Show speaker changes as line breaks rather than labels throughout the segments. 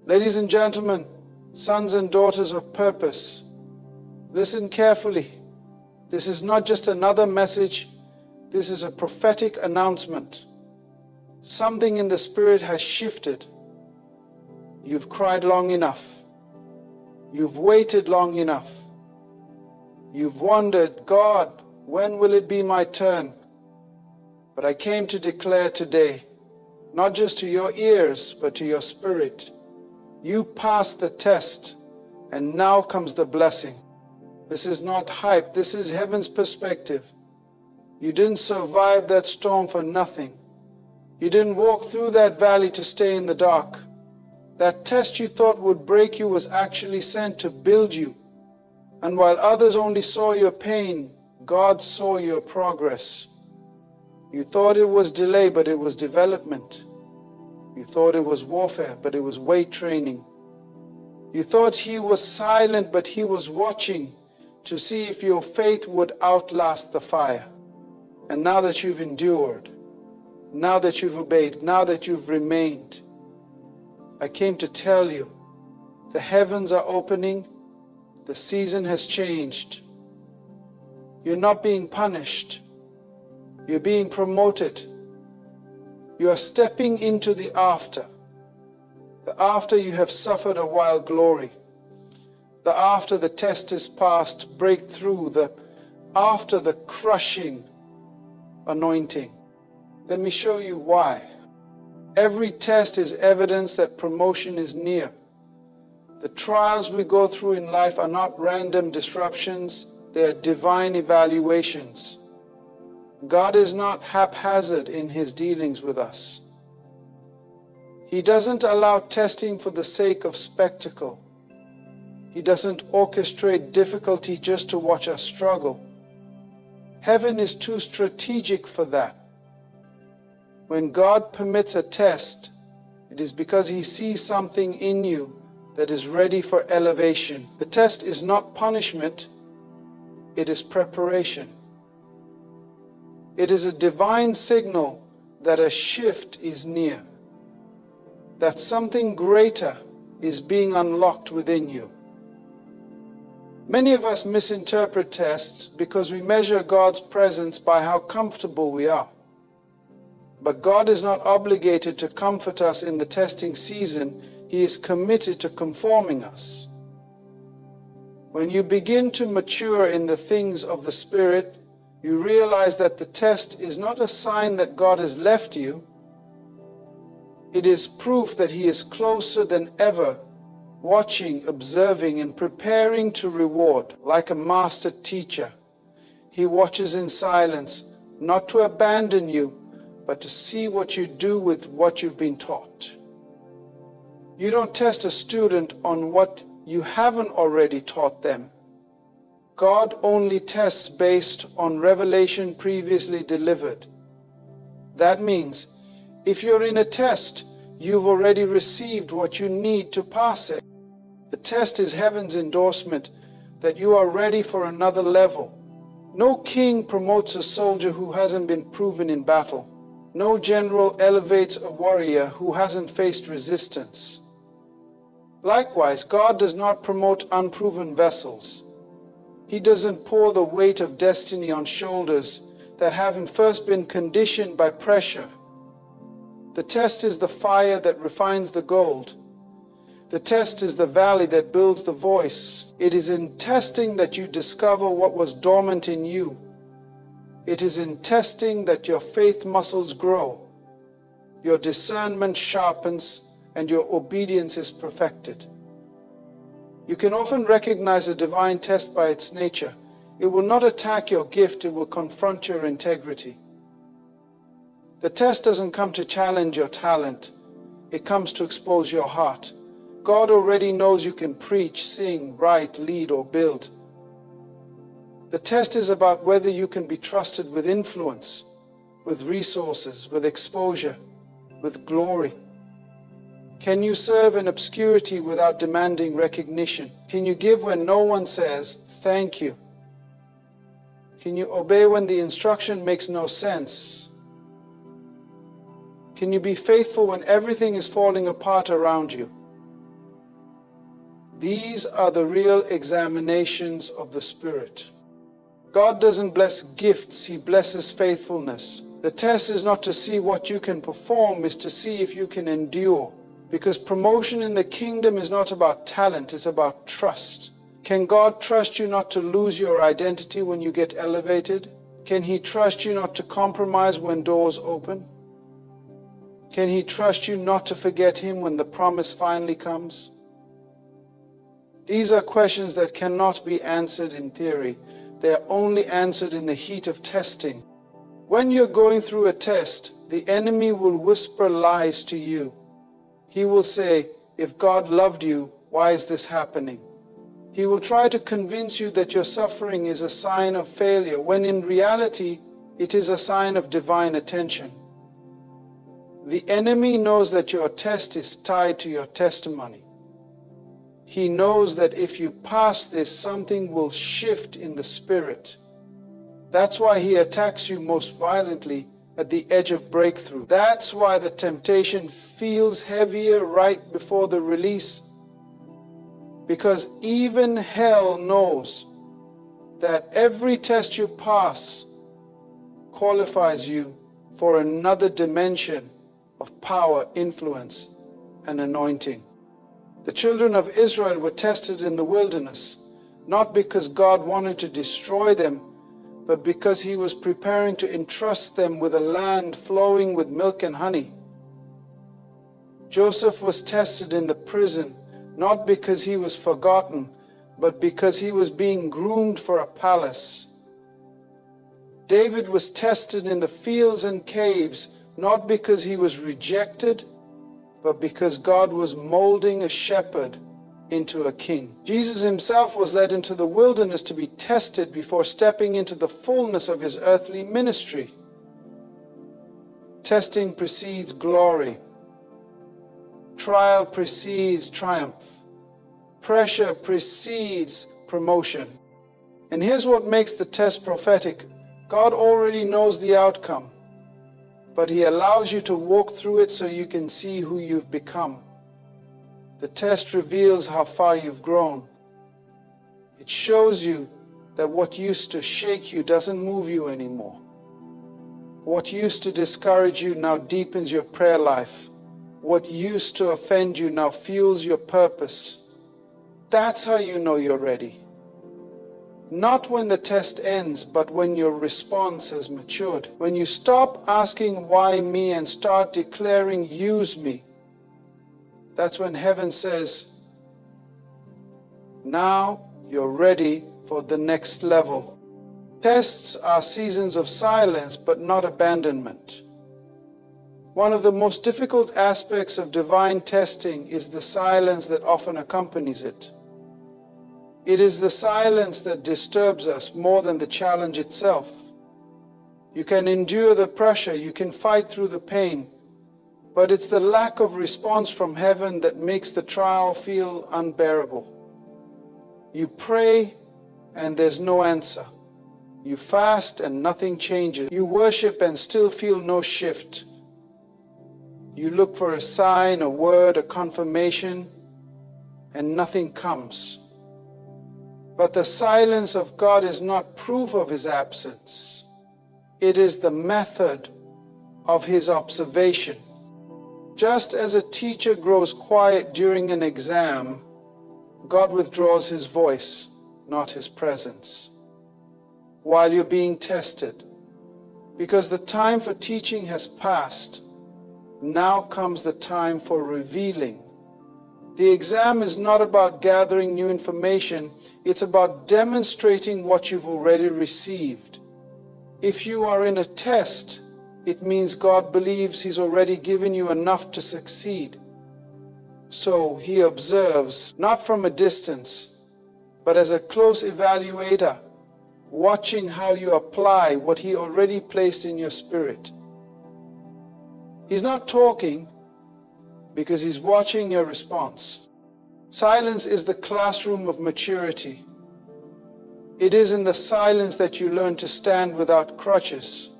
Ladies and gentlemen, sons and daughters of purpose, listen carefully. This is not just another message. This is a prophetic announcement. Something in the spirit has shifted. You've cried long enough. You've waited long enough. You've wondered, God, when will it be my turn? But I came to declare today, not just to your ears, but to your spirit, you passed the test, and now comes the blessing. This is not hype. This is heaven's perspective. You didn't survive that storm for nothing. You didn't walk through that valley to stay in the dark. That test you thought would break you was actually sent to build you. And while others only saw your pain, God saw your progress. You thought it was delay, but it was development. You thought it was warfare, but it was weight training. You thought He was silent, but He was watching to see if your faith would outlast the fire. And now that you've endured, now that you've obeyed, now that you've remained, I came to tell you, the heavens are opening, the season has changed. You're not being punished. You're being promoted. You are stepping into the after you have suffered a while glory, the after the test is passed, breakthrough, the after the crushing anointing. Let me show you why. Every test is evidence that promotion is near. The trials we go through in life are not random disruptions, they are divine evaluations. God is not haphazard in His dealings with us. He doesn't allow testing for the sake of spectacle. He doesn't orchestrate difficulty just to watch us struggle. Heaven is too strategic for that. When God permits a test, it is because He sees something in you that is ready for elevation. The test is not punishment, it is preparation. It is a divine signal that a shift is near, that something greater is being unlocked within you. Many of us misinterpret tests because we measure God's presence by how comfortable we are. But God is not obligated to comfort us in the testing season. He is committed to conforming us. When you begin to mature in the things of the Spirit, you realize that the test is not a sign that God has left you. It is proof that He is closer than ever, watching, observing, and preparing to reward. Like a master teacher, He watches in silence, not to abandon you, but to see what you do with what you've been taught. You don't test a student on what you haven't already taught them. God only tests based on revelation previously delivered. That means, if you're in a test, you've already received what you need to pass it. The test is heaven's endorsement that you are ready for another level. No king promotes a soldier who hasn't been proven in battle. No general elevates a warrior who hasn't faced resistance. Likewise, God does not promote unproven vessels. He doesn't pour the weight of destiny on shoulders that haven't first been conditioned by pressure. The test is the fire that refines the gold. The test is the valley that builds the voice. It is in testing that you discover what was dormant in you. It is in testing that your faith muscles grow, your discernment sharpens, and your obedience is perfected. You can often recognize a divine test by its nature. It will not attack your gift, it will confront your integrity. The test doesn't come to challenge your talent, it comes to expose your heart. God already knows you can preach, sing, write, lead, or build. The test is about whether you can be trusted with influence, with resources, with exposure, with glory. Can you serve in obscurity without demanding recognition? Can you give when no one says, thank you? Can you obey when the instruction makes no sense? Can you be faithful when everything is falling apart around you? These are the real examinations of the Spirit. God doesn't bless gifts, He blesses faithfulness. The test is not to see what you can perform, it's to see if you can endure. Because promotion in the kingdom is not about talent, it's about trust. Can God trust you not to lose your identity when you get elevated? Can He trust you not to compromise when doors open? Can He trust you not to forget Him when the promise finally comes? These are questions that cannot be answered in theory. They are only answered in the heat of testing. When you're going through a test, the enemy will whisper lies to you. He will say, if God loved you, why is this happening? He will try to convince you that your suffering is a sign of failure, when in reality, it is a sign of divine attention. The enemy knows that your test is tied to your testimony. He knows that if you pass this, something will shift in the spirit. That's why he attacks you most violently at the edge of breakthrough. That's why the temptation feels heavier right before the release. Because even hell knows that every test you pass qualifies you for another dimension of power, influence, and anointing. The children of Israel were tested in the wilderness, not because God wanted to destroy them, but because He was preparing to entrust them with a land flowing with milk and honey. Joseph was tested in the prison, not because he was forgotten, but because he was being groomed for a palace. David was tested in the fields and caves, not because he was rejected, but because God was molding a shepherd into a king. Jesus Himself was led into the wilderness to be tested before stepping into the fullness of His earthly ministry. Testing precedes glory. Trial precedes triumph. Pressure precedes promotion. And here's what makes the test prophetic. God already knows the outcome, but He allows you to walk through it so you can see who you've become. The test reveals how far you've grown. It shows you that what used to shake you doesn't move you anymore. What used to discourage you now deepens your prayer life. What used to offend you now fuels your purpose. That's how you know you're ready. Not when the test ends, but when your response has matured. When you stop asking why me and start declaring use me, that's when heaven says, now you're ready for the next level. Tests are seasons of silence, but not abandonment. One of the most difficult aspects of divine testing is the silence that often accompanies it. It is the silence that disturbs us more than the challenge itself. You can endure the pressure, you can fight through the pain, but it's the lack of response from heaven that makes the trial feel unbearable. You pray and there's no answer. You fast and nothing changes. You worship and still feel no shift. You look for a sign, a word, a confirmation, and nothing comes. But the silence of God is not proof of His absence. It is the method of His observation. Just as a teacher grows quiet during an exam, God withdraws His voice, not His presence, while you're being tested. Because the time for teaching has passed, now comes the time for revealing. The exam is not about gathering new information, it's about demonstrating what you've already received. If you are in a test, it means God believes He's already given you enough to succeed. So He observes, not from a distance, but as a close evaluator, watching how you apply what He already placed in your spirit. He's not talking because He's watching your response. Silence is the classroom of maturity. It is in the silence that you learn to stand without crutches.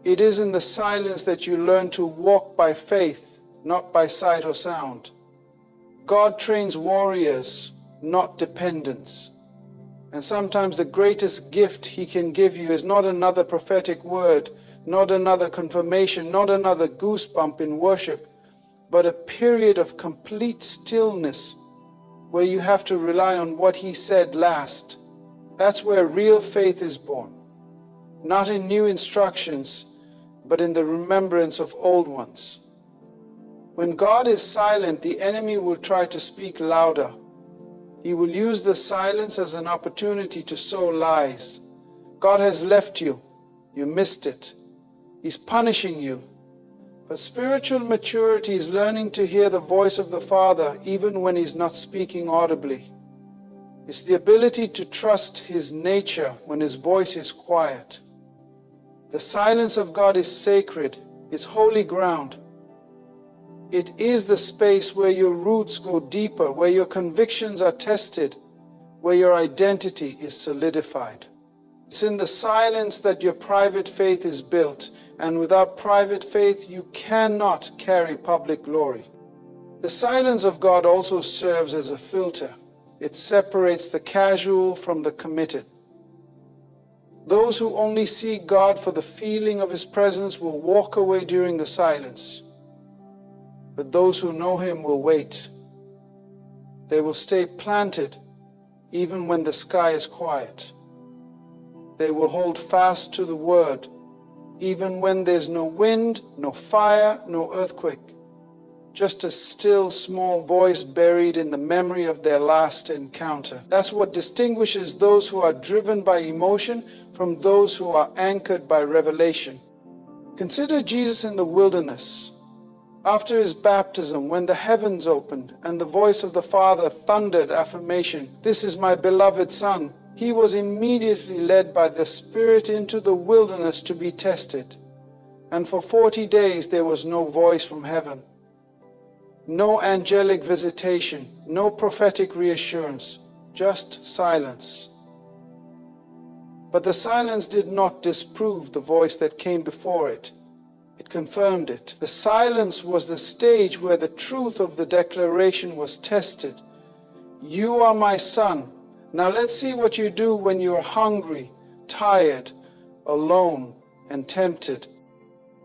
It is in the silence that you learn to walk by faith, not by sight or sound. God trains warriors, not dependents. And sometimes the greatest gift He can give you is not another prophetic word, not another confirmation, not another goosebump in worship, but a period of complete stillness where you have to rely on what He said last. That's where real faith is born. Not in new instructions, but in the remembrance of old ones. When God is silent, the enemy will try to speak louder. He will use the silence as an opportunity to sow lies. God has left you. You missed it. He's punishing you. But spiritual maturity is learning to hear the voice of the Father even when He's not speaking audibly. It's the ability to trust His nature when His voice is quiet. The silence of God is sacred. It's holy ground. It is the space where your roots go deeper, where your convictions are tested, where your identity is solidified. It's in the silence that your private faith is built, and without private faith you cannot carry public glory. The silence of God also serves as a filter. It separates the casual from the committed. Those who only seek God for the feeling of His presence will walk away during the silence. But those who know Him will wait. They will stay planted even when the sky is quiet. They will hold fast to the Word even when there's no wind, no fire, no earthquake. Just a still small voice buried in the memory of their last encounter. That's what distinguishes those who are driven by emotion from those who are anchored by revelation. Consider Jesus in the wilderness. After His baptism, when the heavens opened and the voice of the Father thundered affirmation, "This is my beloved Son," He was immediately led by the Spirit into the wilderness to be tested. And for 40 days there was no voice from heaven. No angelic visitation, no prophetic reassurance, just silence. But the silence did not disprove the voice that came before it. It confirmed it. The silence was the stage where the truth of the declaration was tested. "You are my Son. Now let's see what you do when you're hungry, tired, alone, and tempted."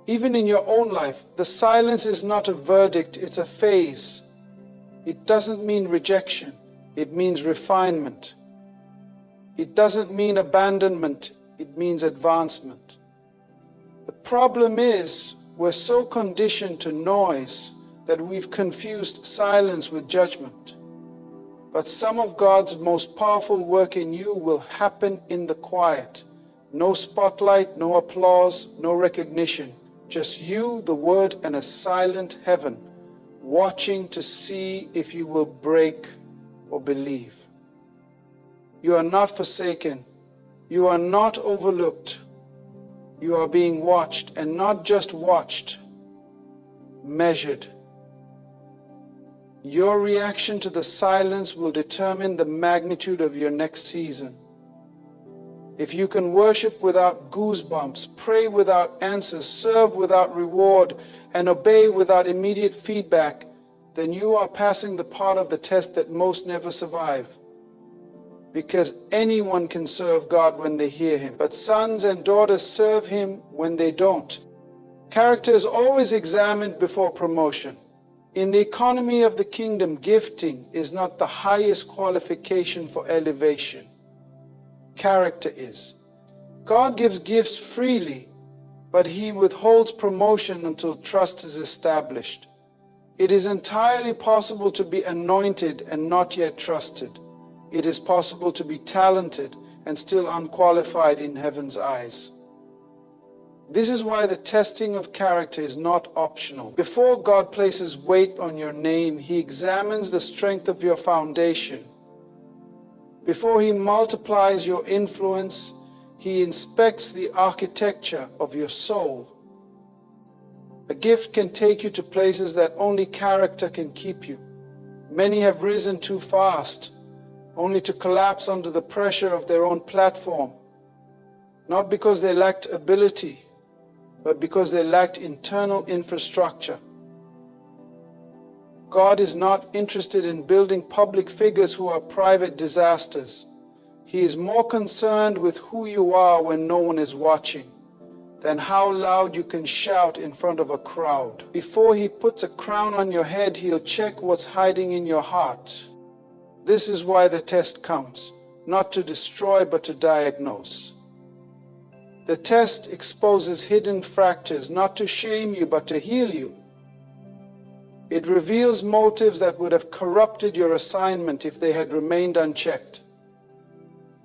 Even in your own life, the silence is not a verdict, it's a phase. It doesn't mean rejection, it means refinement. It doesn't mean abandonment, it means advancement. The problem is, we're so conditioned to noise that we've confused silence with judgment. But some of God's most powerful work in you will happen in the quiet. No spotlight, no applause, no recognition. Just you, the Word, and a silent heaven, watching to see if you will break or believe. You are not forsaken. You are not overlooked. You are being watched, and not just watched, measured. Your reaction to the silence will determine the magnitude of your next season. If you can worship without goosebumps, pray without answers, serve without reward, and obey without immediate feedback, then you are passing the part of the test that most never survive. Because anyone can serve God when they hear Him, but sons and daughters serve Him when they don't. Character is always examined before promotion. In the economy of the kingdom, gifting is not the highest qualification for elevation. Character is. God gives gifts freely, but He withholds promotion until trust is established. It is entirely possible to be anointed and not yet trusted. It is possible to be talented and still unqualified in heaven's eyes. This is why the testing of character is not optional. Before God places weight on your name, He examines the strength of your foundation. Before He multiplies your influence, He inspects the architecture of your soul. A gift can take you to places that only character can keep you. Many have risen too fast, only to collapse under the pressure of their own platform. Not because they lacked ability, but because they lacked internal infrastructure. God is not interested in building public figures who are private disasters. He is more concerned with who you are when no one is watching than how loud you can shout in front of a crowd. Before He puts a crown on your head, He'll check what's hiding in your heart. This is why the test comes, not to destroy but to diagnose. The test exposes hidden fractures, not to shame you but to heal you. It reveals motives that would have corrupted your assignment if they had remained unchecked.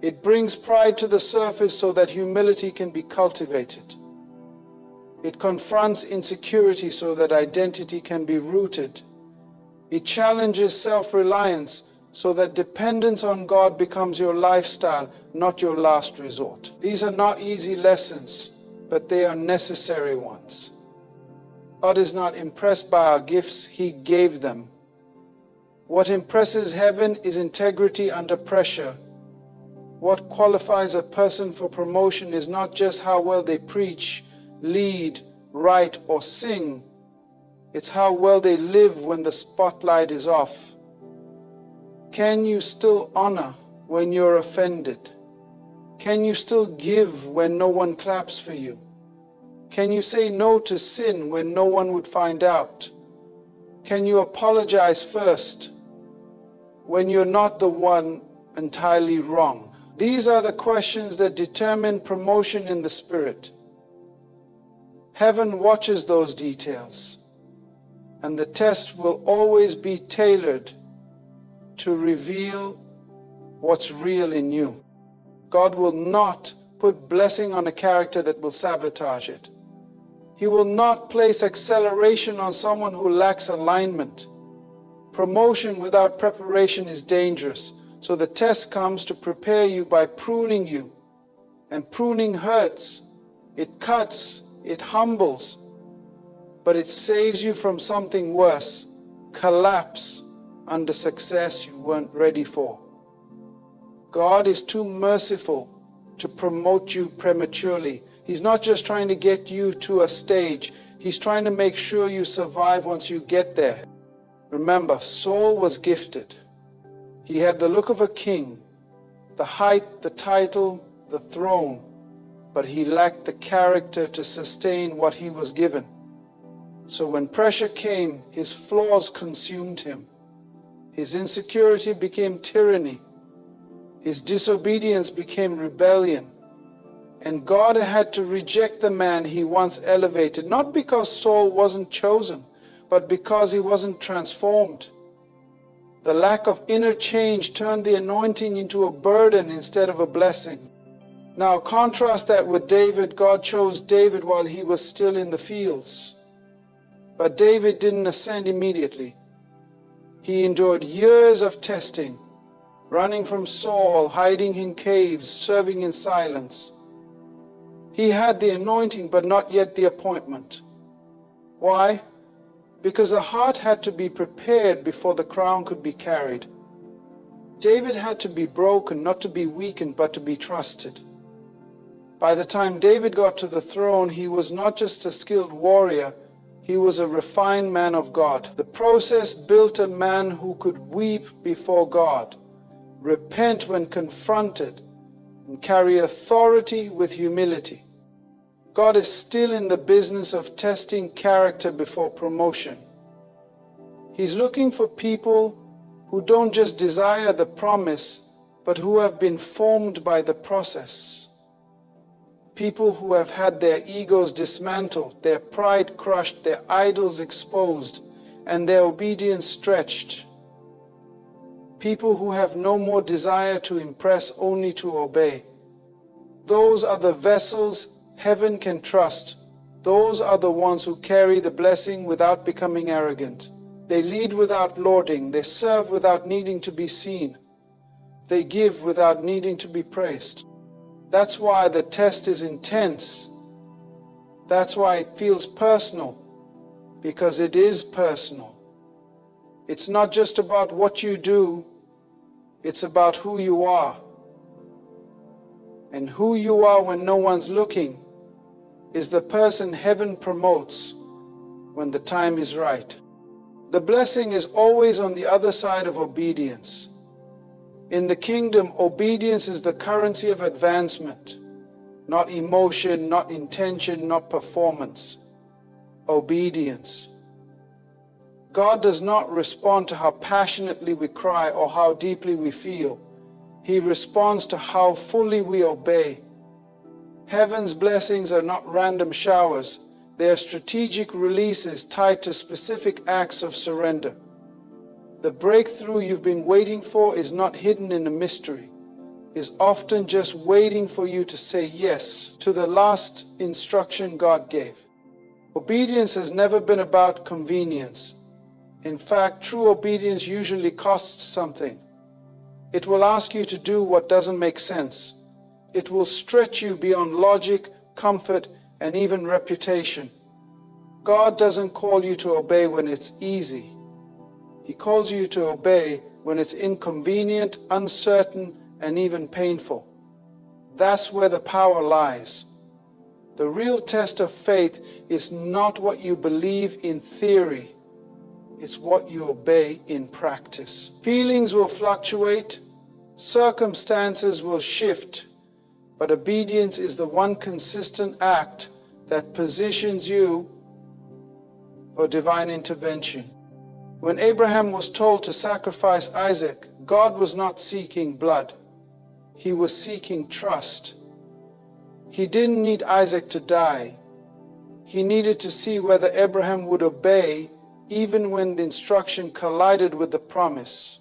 It brings pride to the surface so that humility can be cultivated. It confronts insecurity so that identity can be rooted. It challenges self-reliance so that dependence on God becomes your lifestyle, not your last resort. These are not easy lessons, but they are necessary ones. God is not impressed by our gifts, He gave them. What impresses heaven is integrity under pressure. What qualifies a person for promotion is not just how well they preach, lead, write, or sing. It's how well they live when the spotlight is off. Can you still honor when you're offended? Can you still give when no one claps for you? Can you say no to sin when no one would find out? Can you apologize first when you're not the one entirely wrong? These are the questions that determine promotion in the Spirit. Heaven watches those details, and the test will always be tailored to reveal what's real in you. God will not put blessing on a character that will sabotage it. He will not place acceleration on someone who lacks alignment. Promotion without preparation is dangerous, so the test comes to prepare you by pruning you. And pruning hurts, it cuts, it humbles, but it saves you from something worse, collapse under success you weren't ready for. God is too merciful to promote you prematurely. He's not just trying to get you to a stage. He's trying to make sure you survive once you get there. Remember, Saul was gifted. He had the look of a king, the height, the title, the throne, but he lacked the character to sustain what he was given. So when pressure came, his flaws consumed him. His insecurity became tyranny. His disobedience became rebellion. And God had to reject the man He once elevated, not because Saul wasn't chosen, but because he wasn't transformed. The lack of inner change turned the anointing into a burden instead of a blessing. Now contrast that with David. God chose David while he was still in the fields. But David didn't ascend immediately. He endured years of testing, running from Saul, hiding in caves, serving in silence. He had the anointing, but not yet the appointment. Why? Because the heart had to be prepared before the crown could be carried. David had to be broken, not to be weakened, but to be trusted. By the time David got to the throne, he was not just a skilled warrior, he was a refined man of God. The process built a man who could weep before God, repent when confronted, and carry authority with humility. God is still in the business of testing character before promotion. He's looking for people who don't just desire the promise, but who have been formed by the process. People who have had their egos dismantled, their pride crushed, their idols exposed, and their obedience stretched. People who have no more desire to impress, only to obey. Those are the vessels heaven can trust. Those are the ones who carry the blessing without becoming arrogant. They lead without lording. They serve without needing to be seen. They give without needing to be praised. That's why the test is intense. That's why it feels personal, because it is personal. It's not just about what you do, it's about who you are. And who you are when no one's looking is the person heaven promotes when the time is right. The blessing is always on the other side of obedience. In the kingdom, obedience is the currency of advancement, not emotion, not intention, not performance. Obedience. God does not respond to how passionately we cry or how deeply we feel. He responds to how fully we obey. Heaven's blessings are not random showers. They are strategic releases tied to specific acts of surrender. The breakthrough you've been waiting for is not hidden in a mystery. It's often just waiting for you to say yes to the last instruction God gave. Obedience has never been about convenience. In fact, true obedience usually costs something. It will ask you to do what doesn't make sense. It will stretch you beyond logic, comfort, and even reputation. God doesn't call you to obey when it's easy. He calls you to obey when it's inconvenient, uncertain, and even painful. That's where the power lies. The real test of faith is not what you believe in theory. It's what you obey in practice. Feelings will fluctuate, circumstances will shift, but obedience is the one consistent act that positions you for divine intervention. When Abraham was told to sacrifice Isaac, God was not seeking blood. He was seeking trust. He didn't need Isaac to die. He needed to see whether Abraham would obey even when the instruction collided with the promise.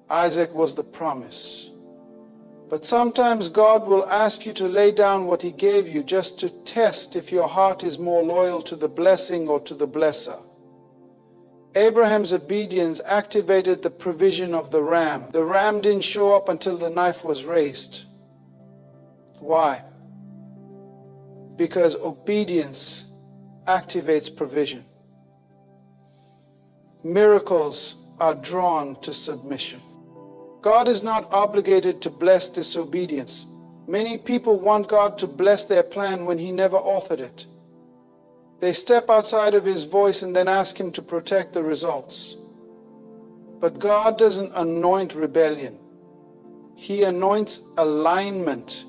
Isaac was the promise. But sometimes God will ask you to lay down what He gave you just to test if your heart is more loyal to the blessing or to the blesser. Abraham's obedience activated the provision of the ram. The ram didn't show up until the knife was raised. Why? Because obedience activates provision. Miracles are drawn to submission. God is not obligated to bless disobedience. Many people want God to bless their plan when He never authored it. They step outside of His voice and then ask Him to protect the results. But God doesn't anoint rebellion. He anoints alignment.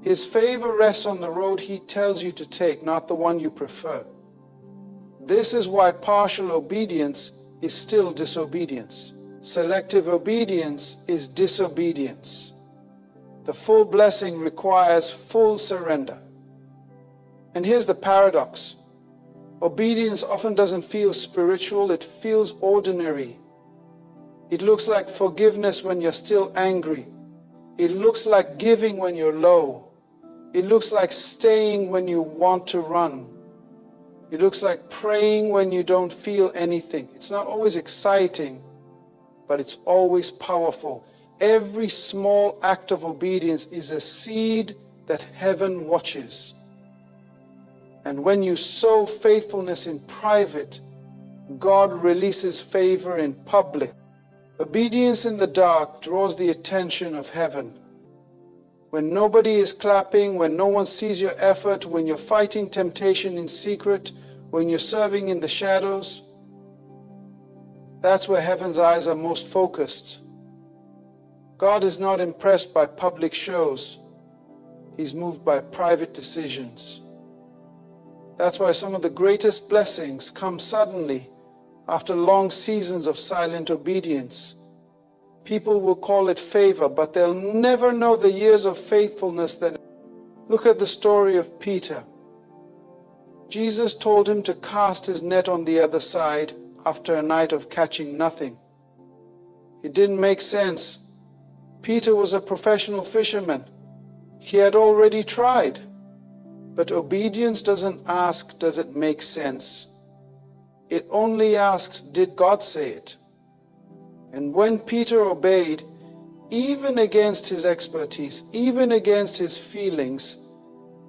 His favor rests on the road He tells you to take, not the one you prefer. This is why partial obedience is still disobedience. Selective obedience is disobedience. The full blessing requires full surrender. And here's the paradox. Obedience often doesn't feel spiritual, it feels ordinary. It looks like forgiveness when you're still angry. It looks like giving when you're low. It looks like staying when you want to run. It looks like praying when you don't feel anything. It's not always exciting, but it's always powerful. Every small act of obedience is a seed that heaven watches. And when you sow faithfulness in private, God releases favor in public. Obedience in the dark draws the attention of heaven. When nobody is clapping, when no one sees your effort, when you're fighting temptation in secret, when you're serving in the shadows, that's where heaven's eyes are most focused. God is not impressed by public shows. He's moved by private decisions. That's why some of the greatest blessings come suddenly after long seasons of silent obedience. People will call it favor, but they'll never know the years of faithfulness that... Look at the story of Peter. Jesus told him to cast his net on the other side after a night of catching nothing. It didn't make sense. Peter was a professional fisherman. He had already tried. But obedience doesn't ask, does it make sense? It only asks, did God say it? And when Peter obeyed, even against his expertise, even against his feelings,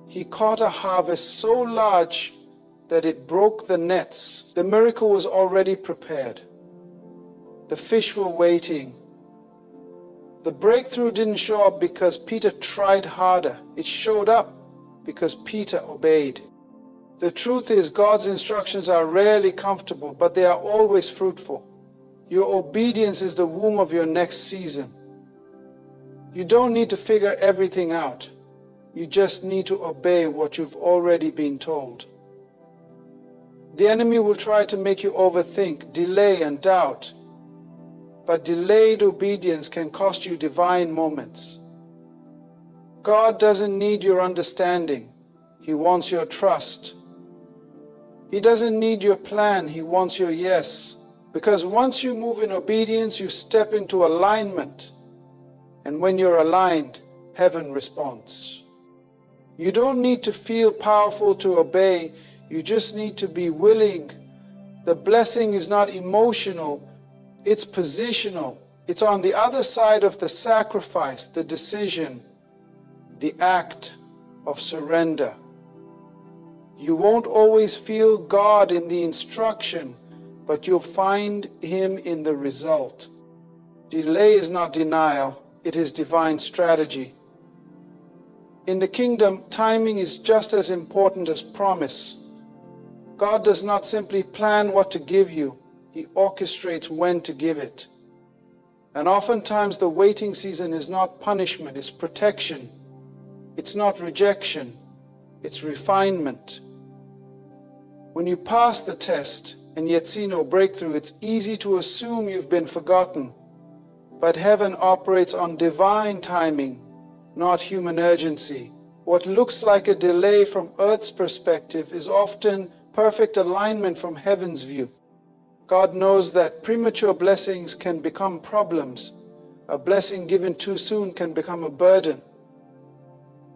he caught a harvest so large that it broke the nets. The miracle was already prepared. The fish were waiting. The breakthrough didn't show up because Peter tried harder. It showed up because Peter obeyed. The truth is, God's instructions are rarely comfortable, but they are always fruitful. Your obedience is the womb of your next season. You don't need to figure everything out. You just need to obey what you've already been told. The enemy will try to make you overthink, delay, and doubt. But delayed obedience can cost you divine moments. God doesn't need your understanding. He wants your trust. He doesn't need your plan. He wants your yes. Because once you move in obedience, you step into alignment. And when you're aligned, heaven responds. You don't need to feel powerful to obey. You just need to be willing. The blessing is not emotional. It's positional. It's on the other side of the sacrifice, the decision, the act of surrender. You won't always feel God in the instruction, but you'll find Him in the result. Delay is not denial, it is divine strategy. In the kingdom, timing is just as important as promise. God does not simply plan what to give you, He orchestrates when to give it. And oftentimes the waiting season is not punishment, it's protection. It's not rejection, it's refinement. When you pass the test and yet see no breakthrough, it's easy to assume you've been forgotten. But heaven operates on divine timing, not human urgency. What looks like a delay from earth's perspective is often perfect alignment from heaven's view. God knows that premature blessings can become problems. A blessing given too soon can become a burden.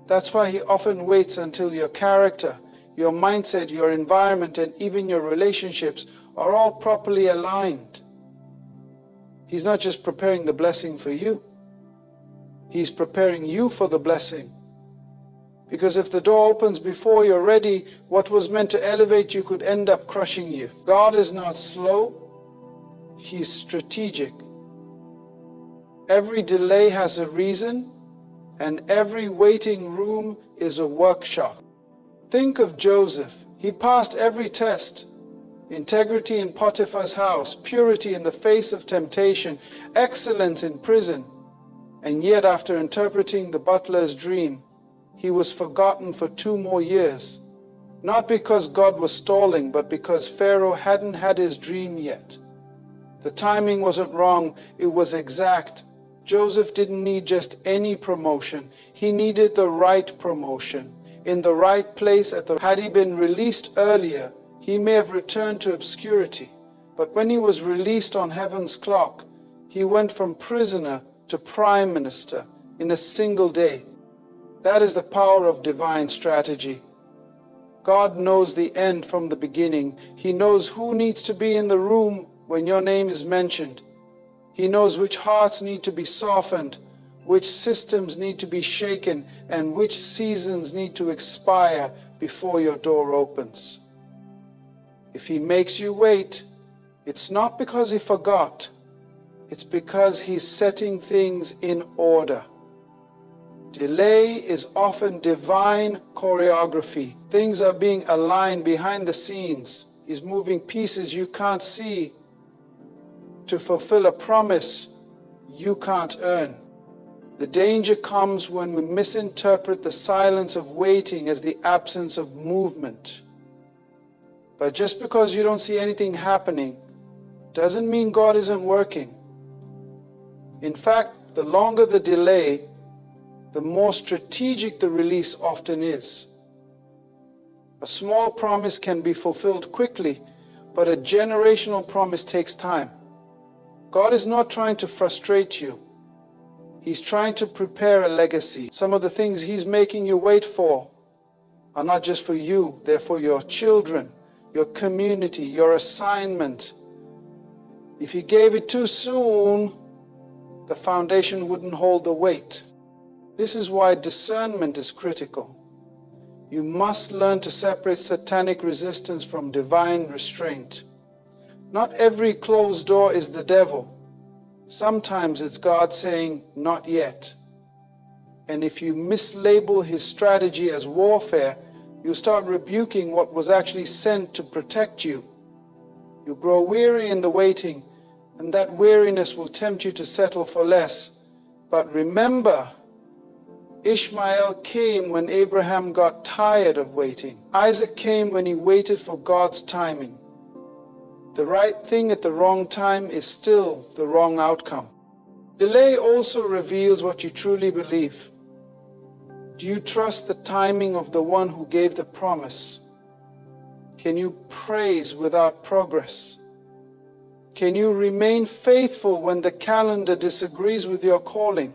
That's why He often waits until your character, your mindset, your environment, and even your relationships are all properly aligned. He's not just preparing the blessing for you. He's preparing you for the blessing. Because if the door opens before you're ready, what was meant to elevate you could end up crushing you. God is not slow. He's strategic. Every delay has a reason, and every waiting room is a workshop. Think of Joseph. He passed every test. Integrity in Potiphar's house, purity in the face of temptation, excellence in prison. And yet after interpreting the butler's dream, he was forgotten for 2 more years. Not because God was stalling, but because Pharaoh hadn't had his dream yet. The timing wasn't wrong, it was exact. Joseph didn't need just any promotion. He needed the right promotion. In the right place had he been released earlier, he may have returned to obscurity. But when he was released on heaven's clock, he went from prisoner to prime minister in a single day. That is the power of divine strategy. God knows the end from the beginning. He knows who needs to be in the room when your name is mentioned. He knows which hearts need to be softened, which systems need to be shaken, and which seasons need to expire before your door opens. If He makes you wait, it's not because He forgot. It's because He's setting things in order. Delay is often divine choreography. Things are being aligned behind the scenes. He's moving pieces you can't see to fulfill a promise you can't earn. The danger comes when we misinterpret the silence of waiting as the absence of movement. But just because you don't see anything happening doesn't mean God isn't working. In fact, the longer the delay, the more strategic the release often is. A small promise can be fulfilled quickly, but a generational promise takes time. God is not trying to frustrate you. He's trying to prepare a legacy. Some of the things He's making you wait for are not just for you, they're for your children, your community, your assignment. If He gave it too soon, the foundation wouldn't hold the weight. This is why discernment is critical. You must learn to separate satanic resistance from divine restraint. Not every closed door is the devil. Sometimes it's God saying, not yet. And if you mislabel His strategy as warfare, You start rebuking what was actually sent to protect you. You grow weary in the waiting, and that weariness will tempt you to settle for less. But remember, Ishmael came when Abraham got tired of waiting. Isaac came when he waited for God's timing. The right thing at the wrong time is still the wrong outcome. Delay also reveals what you truly believe. Do you trust the timing of the one who gave the promise? Can you praise without progress? Can you remain faithful when the calendar disagrees with your calling?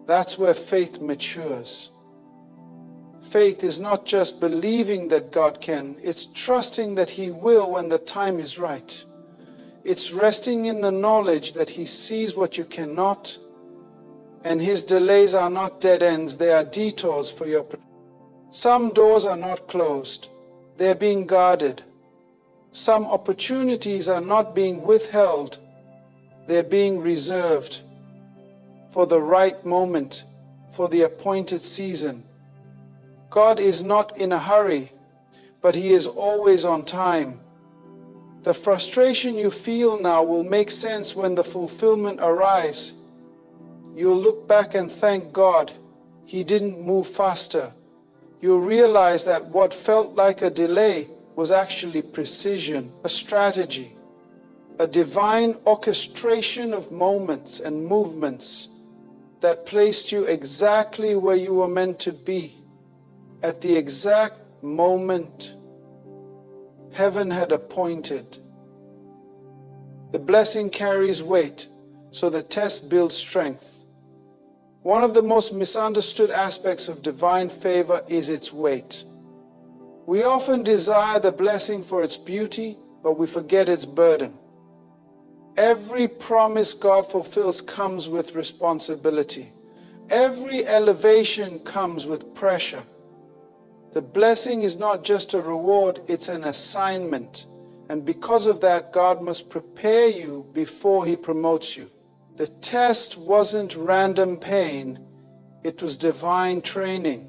That's where faith matures. Faith is not just believing that God can, it's trusting that He will when the time is right. It's resting in the knowledge that He sees what you cannot, and His delays are not dead ends, they are detours for your protection. Some doors are not closed, they're being guarded. Some opportunities are not being withheld, they're being reserved for the right moment, for the appointed season. God is not in a hurry, but He is always on time. The frustration you feel now will make sense when the fulfillment arrives. You'll look back and thank God He didn't move faster. You'll realize that what felt like a delay was actually precision, a strategy, a divine orchestration of moments and movements that placed you exactly where you were meant to be at the exact moment heaven had appointed. The blessing carries weight, so the test builds strength. One of the most misunderstood aspects of divine favor is its weight. We often desire the blessing for its beauty, but we forget its burden. Every promise God fulfills comes with responsibility. Every elevation comes with pressure. The blessing is not just a reward, it's an assignment. And because of that, God must prepare you before He promotes you. The test wasn't random pain, it was divine training.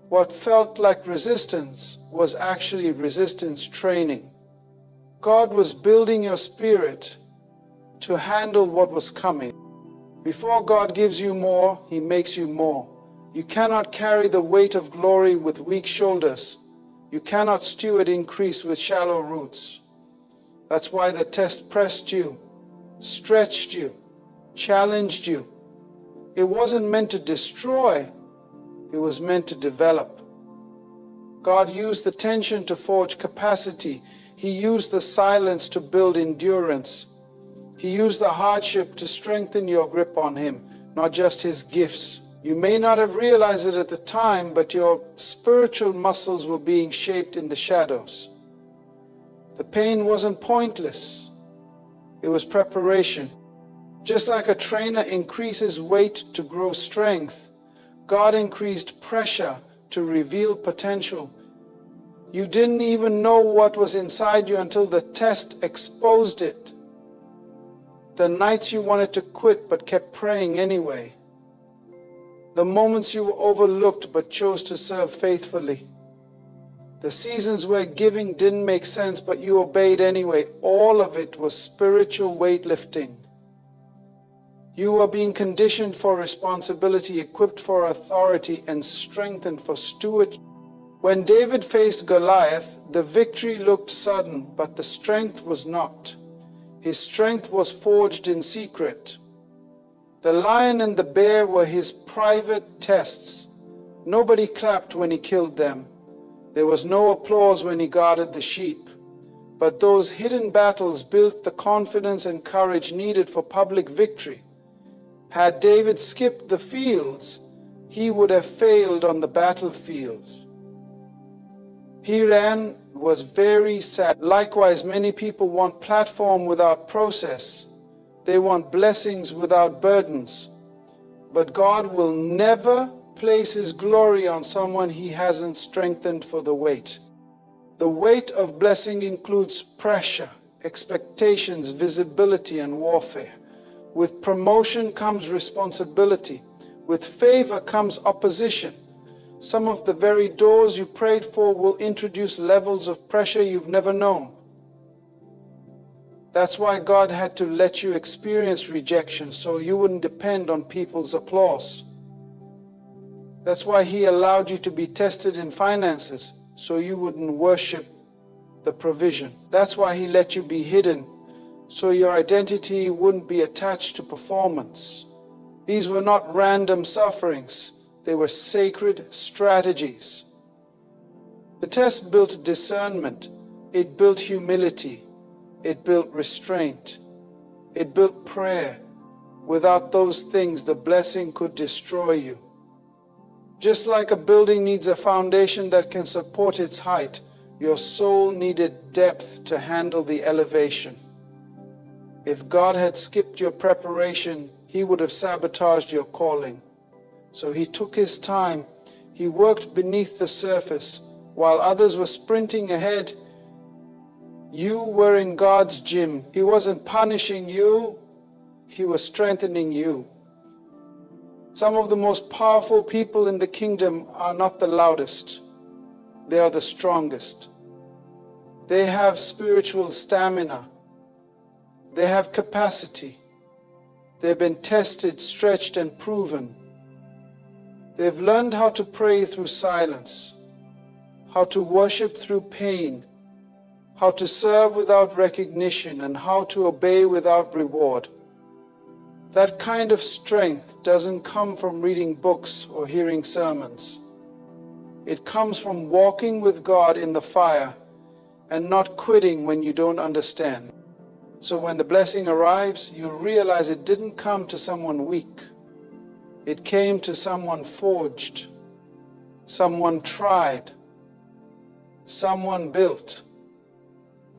What felt like resistance was actually resistance training. God was building your spirit to handle what was coming. Before God gives you more, He makes you more. You cannot carry the weight of glory with weak shoulders. You cannot steward increase with shallow roots. That's why the test pressed you, stretched you, challenged you. It wasn't meant to destroy, it was meant to develop. God used the tension to forge capacity. He used the silence to build endurance. He used the hardship to strengthen your grip on Him, not just His gifts. You may not have realized it at the time, but your spiritual muscles were being shaped in the shadows. The pain wasn't pointless. It was preparation. Just like a trainer increases weight to grow strength, God increased pressure to reveal potential. You didn't even know what was inside you until the test exposed it. The nights you wanted to quit but kept praying anyway. The moments you were overlooked but chose to serve faithfully. The seasons where giving didn't make sense but you obeyed anyway. All of it was spiritual weightlifting. You were being conditioned for responsibility, equipped for authority, and strengthened for stewardship. When David faced Goliath, the victory looked sudden, but the strength was not. His strength was forged in secret. The lion and the bear were his private tests. Nobody clapped when he killed them. There was no applause when he guarded the sheep. But those hidden battles built the confidence and courage needed for public victory. Had David skipped the fields, he would have failed on the battlefield. He ran was very sad. Likewise, many people want platform without process. They want blessings without burdens. But God will never place His glory on someone He hasn't strengthened for the weight. The weight of blessing includes pressure, expectations, visibility, and warfare. With promotion comes responsibility. With favor comes opposition. Some of the very doors you prayed for will introduce levels of pressure you've never known. That's why God had to let you experience rejection, so you wouldn't depend on people's applause. That's why He allowed you to be tested in finances, so you wouldn't worship the provision. That's why He let you be hidden, so your identity wouldn't be attached to performance. These were not random sufferings, they were sacred strategies. The test built discernment, it built humility, it built restraint, it built prayer. Without those things, the blessing could destroy you. Just like a building needs a foundation that can support its height, your soul needed depth to handle the elevation. If God had skipped your preparation, He would have sabotaged your calling. So He took His time. He worked beneath the surface. While others were sprinting ahead, you were in God's gym. He wasn't punishing you, He was strengthening you. Some of the most powerful people in the kingdom are not the loudest. They are the strongest. They have spiritual stamina. They have capacity. They've been tested, stretched, and proven. They've learned how to pray through silence, how to worship through pain, how to serve without recognition, and how to obey without reward. That kind of strength doesn't come from reading books or hearing sermons. It comes from walking with God in the fire and not quitting when you don't understand. So when the blessing arrives, you'll realize it didn't come to someone weak. It came to someone forged, someone tried, someone built.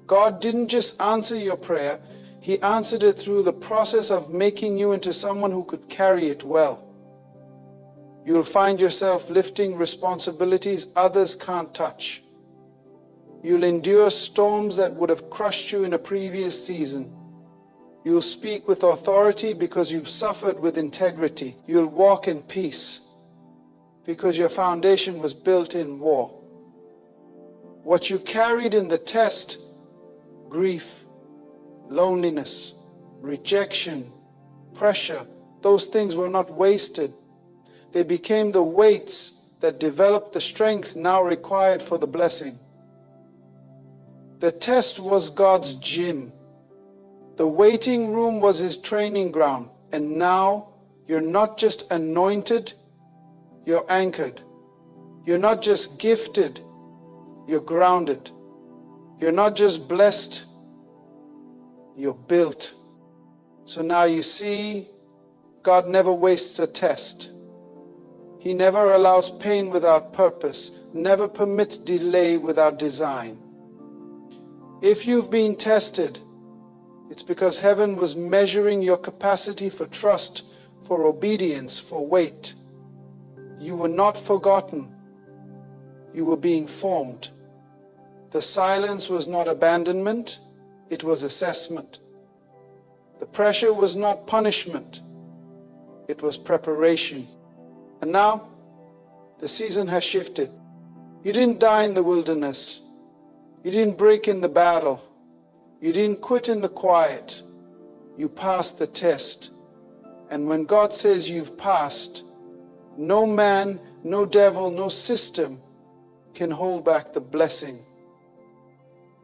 God didn't just answer your prayer, He answered it through the process of making you into someone who could carry it well. You'll find yourself lifting responsibilities others can't touch. You'll endure storms that would have crushed you in a previous season. You'll speak with authority because you've suffered with integrity. You'll walk in peace because your foundation was built in war. What you carried in the test, grief, loneliness, rejection, pressure, those things were not wasted. They became the weights that developed the strength now required for the blessing. The test was God's gym. The waiting room was His training ground. And now you're not just anointed, you're anchored. You're not just gifted, you're grounded. You're not just blessed, you're built. So now you see, God never wastes a test. He never allows pain without purpose, never permits delay without design. If you've been tested, it's because heaven was measuring your capacity for trust, for obedience, for wait. You were not forgotten. You were being formed. The silence was not abandonment, it was assessment. The pressure was not punishment, it was preparation. And now, the season has shifted. You didn't die in the wilderness. You didn't break in the battle. You didn't quit in the quiet. You passed the test. And when God says you've passed, no man, no devil, no system can hold back the blessing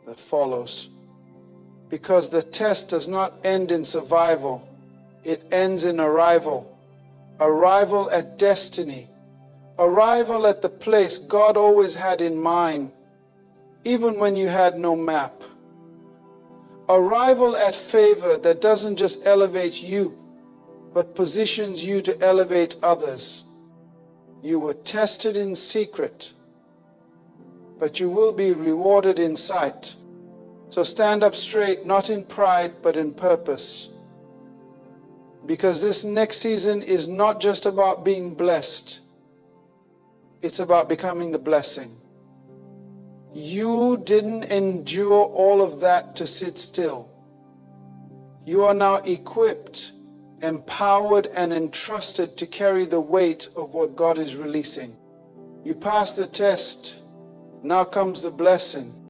that follows. Because the test does not end in survival. It ends in arrival. Arrival at destiny. Arrival at the place God always had in mind, even when you had no map. Arrival at favor that doesn't just elevate you, but positions you to elevate others. You were tested in secret, but you will be rewarded in sight. So stand up straight, not in pride, but in purpose. Because this next season is not just about being blessed. It's about becoming the blessing. You didn't endure all of that to sit still. You are now equipped, empowered, and entrusted to carry the weight of what God is releasing. You passed the test. Now comes the blessing.